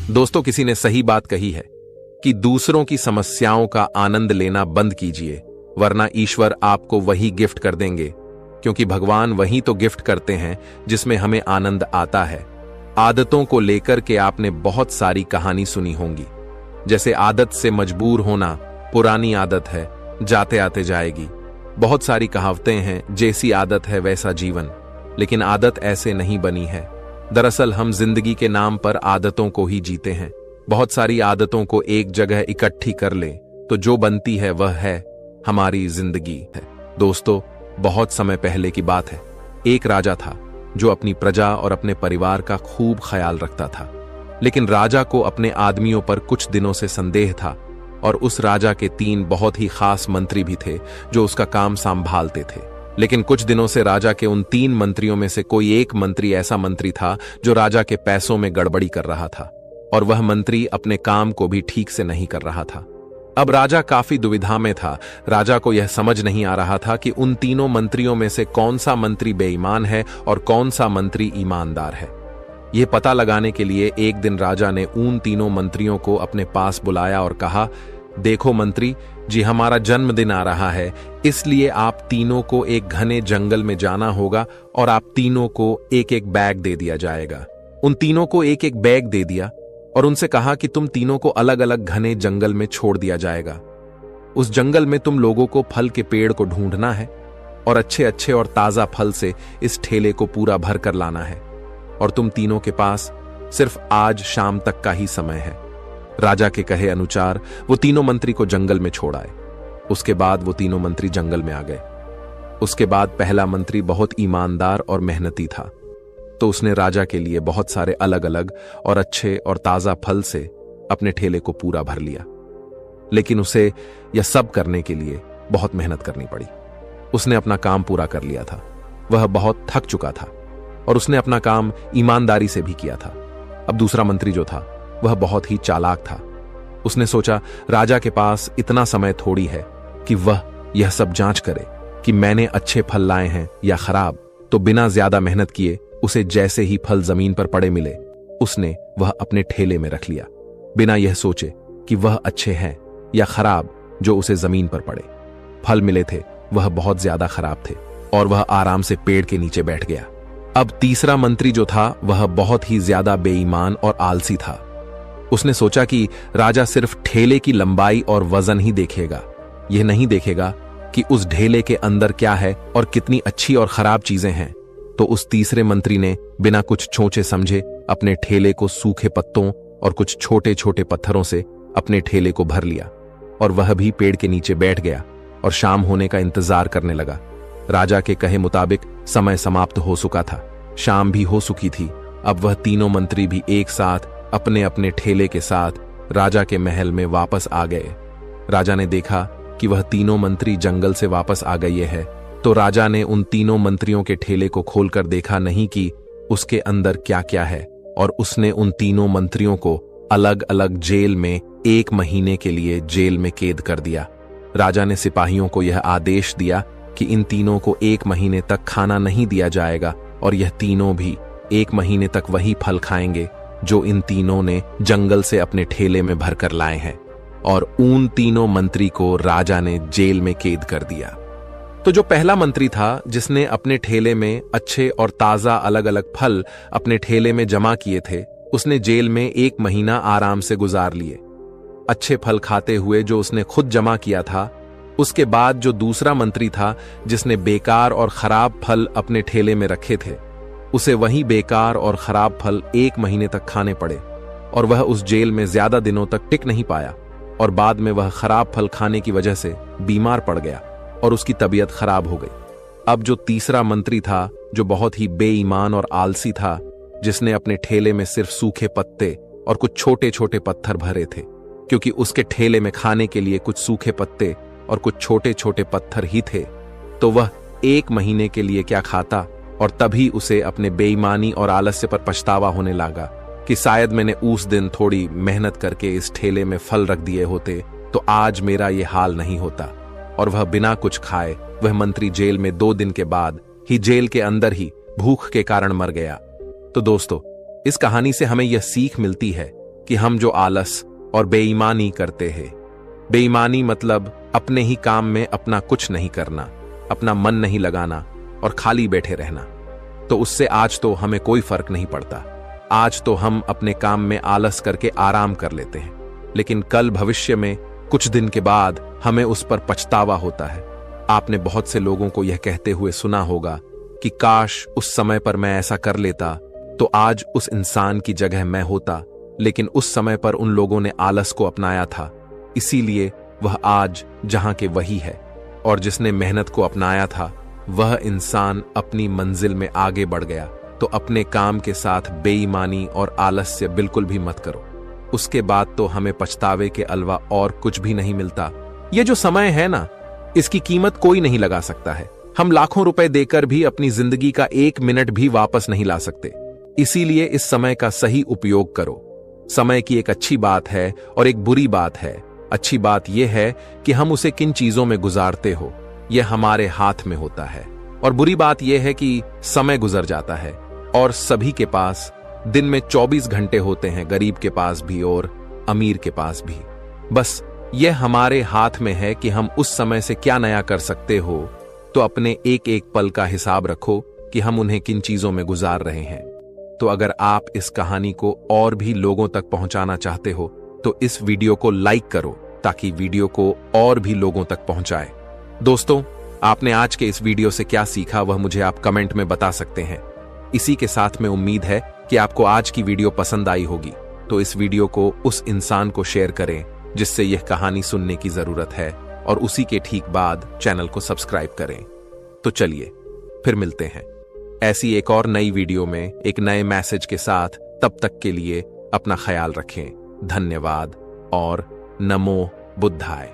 दोस्तों, किसी ने सही बात कही है कि दूसरों की समस्याओं का आनंद लेना बंद कीजिए, वरना ईश्वर आपको वही गिफ्ट कर देंगे, क्योंकि भगवान वही तो गिफ्ट करते हैं जिसमें हमें आनंद आता है। आदतों को लेकर के आपने बहुत सारी कहानी सुनी होंगी, जैसे आदत से मजबूर होना पुरानी आदत है, जाते आते जाएगी। बहुत सारी कहावतें हैं, जैसी आदत है वैसा जीवन, लेकिन आदत ऐसे नहीं बनी है। दरअसल हम जिंदगी के नाम पर आदतों को ही जीते हैं। बहुत सारी आदतों को एक जगह इकट्ठी कर ले तो जो बनती है वह है हमारी जिंदगी है। दोस्तों, बहुत समय पहले की बात है। एक राजा था जो अपनी प्रजा और अपने परिवार का खूब ख्याल रखता था, लेकिन राजा को अपने आदमियों पर कुछ दिनों से संदेह था और उस राजा के 3 बहुत ही खास मंत्री भी थे जो उसका काम संभालते थे। लेकिन कुछ दिनों से राजा के उन 3 मंत्रियों में से कोई एक मंत्री ऐसा मंत्री था जो राजा के पैसों में गड़बड़ी कर रहा था, और वह मंत्री अपने काम को भी ठीक से नहीं कर रहा था। अब राजा काफी दुविधा में था। राजा को यह समझ नहीं आ रहा था कि उन तीनों मंत्रियों में से कौन सा मंत्री बेईमान है और कौन सा मंत्री ईमानदार है। यह पता लगाने के लिए एक दिन राजा ने उन तीनों मंत्रियों को अपने पास बुलाया और कहा, देखो मंत्री जी, हमारा जन्मदिन आ रहा है, इसलिए आप तीनों को एक घने जंगल में जाना होगा और आप तीनों को एक एक बैग दे दिया जाएगा। उन तीनों को एक एक बैग दे दिया और उनसे कहा कि तुम तीनों को अलग अलग घने जंगल में छोड़ दिया जाएगा। उस जंगल में तुम लोगों को फल के पेड़ को ढूंढना है और अच्छे अच्छे और ताजा फल से इस ठेले को पूरा भर कर लाना है, और तुम तीनों के पास सिर्फ आज शाम तक का ही समय है। राजा के कहे अनुसार वो तीनों मंत्री को जंगल में छोड़ आए। उसके बाद वो तीनों मंत्री जंगल में आ गए। उसके बाद पहला मंत्री बहुत ईमानदार और मेहनती था, तो उसने राजा के लिए बहुत सारे अलग अलग और अच्छे और ताजा फल से अपने ठेले को पूरा भर लिया। लेकिन उसे यह सब करने के लिए बहुत मेहनत करनी पड़ी। उसने अपना काम पूरा कर लिया था, वह बहुत थक चुका था और उसने अपना काम ईमानदारी से भी किया था। अब दूसरा मंत्री जो था वह बहुत ही चालाक था। उसने सोचा, राजा के पास इतना समय थोड़ी है कि वह यह सब जांच करे कि मैंने अच्छे फल लाए हैं या खराब, तो बिना ज्यादा मेहनत किए उसे जैसे ही फल जमीन पर पड़े मिले, उसने वह अपने ठेले में रख लिया, बिना यह सोचे कि वह अच्छे हैं या खराब जो उसे जमीन पर पड़े। फल मिले थे वह बहुत ज्यादा खराब थे और वह आराम से पेड़ के नीचे बैठ गया। अब तीसरा मंत्री जो था वह बहुत ही ज्यादा बेईमान और आलसी था। उसने सोचा कि राजा सिर्फ ठेले की लंबाई और वजन ही देखेगा, यह नहीं देखेगा कि उस ढेले के अंदर क्या है और कितनी अच्छी और खराब चीजें हैं। तो उस तीसरे मंत्री ने बिना कुछ सोचे समझे अपने ठेले को सूखे पत्तों और कुछ छोटे छोटे पत्थरों से अपने ठेले को भर लिया और वह भी पेड़ के नीचे बैठ गया और शाम होने का इंतजार करने लगा। राजा के कहे मुताबिक समय समाप्त हो चुका था, शाम भी हो चुकी थी। अब वह तीनों मंत्री भी एक साथ अपने अपने ठेले के साथ राजा के महल में वापस आ गए। राजा ने देखा कि वह तीनों मंत्री जंगल से वापस आ गए हैं, तो राजा ने उन तीनों मंत्रियों के ठेले को खोलकर देखा नहीं कि उसके अंदर क्या क्या है, और उसने उन तीनों मंत्रियों को अलग अलग जेल में 1 महीने के लिए जेल में कैद कर दिया। राजा ने सिपाहियों को यह आदेश दिया कि इन तीनों को 1 महीने तक खाना नहीं दिया जाएगा और यह तीनों भी 1 महीने तक वही फल खाएंगे जो इन तीनों ने जंगल से अपने ठेले में भरकर लाए हैं। और उन तीनों मंत्री को राजा ने जेल में कैद कर दिया। तो जो पहला मंत्री था जिसने अपने ठेले में अच्छे और ताजा अलग अलग फल अपने ठेले में जमा किए थे, उसने जेल में 1 महीना आराम से गुजार लिए, अच्छे फल खाते हुए जो उसने खुद जमा किया था। उसके बाद जो दूसरा मंत्री था जिसने बेकार और खराब फल अपने ठेले में रखे थे, उसे वही बेकार और खराब फल 1 महीने तक खाने पड़े और वह उस जेल में ज्यादा दिनों तक टिक नहीं पाया और बाद में वह खराब फल खाने की वजह से बीमार पड़ गया और उसकी तबीयत खराब हो गई। अब जो तीसरा मंत्री था जो बहुत ही बेईमान और आलसी था, जिसने अपने ठेले में सिर्फ सूखे पत्ते और कुछ छोटे छोटे पत्थर भरे थे, क्योंकि उसके ठेले में खाने के लिए कुछ सूखे पत्ते और कुछ छोटे छोटे पत्थर ही थे, तो वह 1 महीने के लिए क्या खाता। और तभी उसे अपने बेईमानी और आलस्य पर पछतावा होने लगा कि शायद मैंने उस दिन थोड़ी मेहनत करके इस ठेले में फल रख दिए होते तो आज मेरा ये हाल नहीं होता। और वह बिना कुछ खाए वह मंत्री जेल में 2 दिन के बाद ही जेल के अंदर ही भूख के कारण मर गया। तो दोस्तों, इस कहानी से हमें यह सीख मिलती है कि हम जो आलस और बेईमानी करते हैं, बेईमानी मतलब अपने ही काम में अपना कुछ नहीं करना, अपना मन नहीं लगाना और खाली बैठे रहना, तो उससे आज तो हमें कोई फर्क नहीं पड़ता। आज तो हम अपने काम में आलस करके आराम कर लेते हैं, लेकिन कल भविष्य में कुछ दिन के बाद हमें उस पर पछतावा होता है। आपने बहुत से लोगों को यह कहते हुए सुना होगा कि काश उस समय पर मैं ऐसा कर लेता तो आज उस इंसान की जगह मैं होता, लेकिन उस समय पर उन लोगों ने आलस को अपनाया था, इसीलिए वह आज जहां के वही है। और जिसने मेहनत को अपनाया था वह इंसान अपनी मंजिल में आगे बढ़ गया। तो अपने काम के साथ बेईमानी और आलस्य बिल्कुल भी मत करो, उसके बाद तो हमें पछतावे के अलावा और कुछ भी नहीं मिलता। यह जो समय है ना, इसकी कीमत कोई नहीं लगा सकता है। हम लाखों रुपए देकर भी अपनी जिंदगी का 1 मिनट भी वापस नहीं ला सकते। इसीलिए इस समय का सही उपयोग करो। समय की एक अच्छी बात है और एक बुरी बात है। अच्छी बात यह है कि हम उसे किन चीजों में गुजारते हो, यह हमारे हाथ में होता है, और बुरी बात यह है कि समय गुजर जाता है और सभी के पास दिन में 24 घंटे होते हैं, गरीब के पास भी और अमीर के पास भी। बस यह हमारे हाथ में है कि हम उस समय से क्या नया कर सकते हो। तो अपने एक एक पल का हिसाब रखो कि हम उन्हें किन चीजों में गुजार रहे हैं। तो अगर आप इस कहानी को और भी लोगों तक पहुंचाना चाहते हो तो इस वीडियो को लाइक करो ताकि वीडियो को और भी लोगों तक पहुंचाए। दोस्तों, आपने आज के इस वीडियो से क्या सीखा वह मुझे आप कमेंट में बता सकते हैं। इसी के साथ में उम्मीद है कि आपको आज की वीडियो पसंद आई होगी, तो इस वीडियो को उस इंसान को शेयर करें जिससे यह कहानी सुनने की जरूरत है, और उसी के ठीक बाद चैनल को सब्सक्राइब करें। तो चलिए फिर मिलते हैं ऐसी एक और नई वीडियो में एक नए मैसेज के साथ। तब तक के लिए अपना ख्याल रखें। धन्यवाद और नमो बुद्धाय।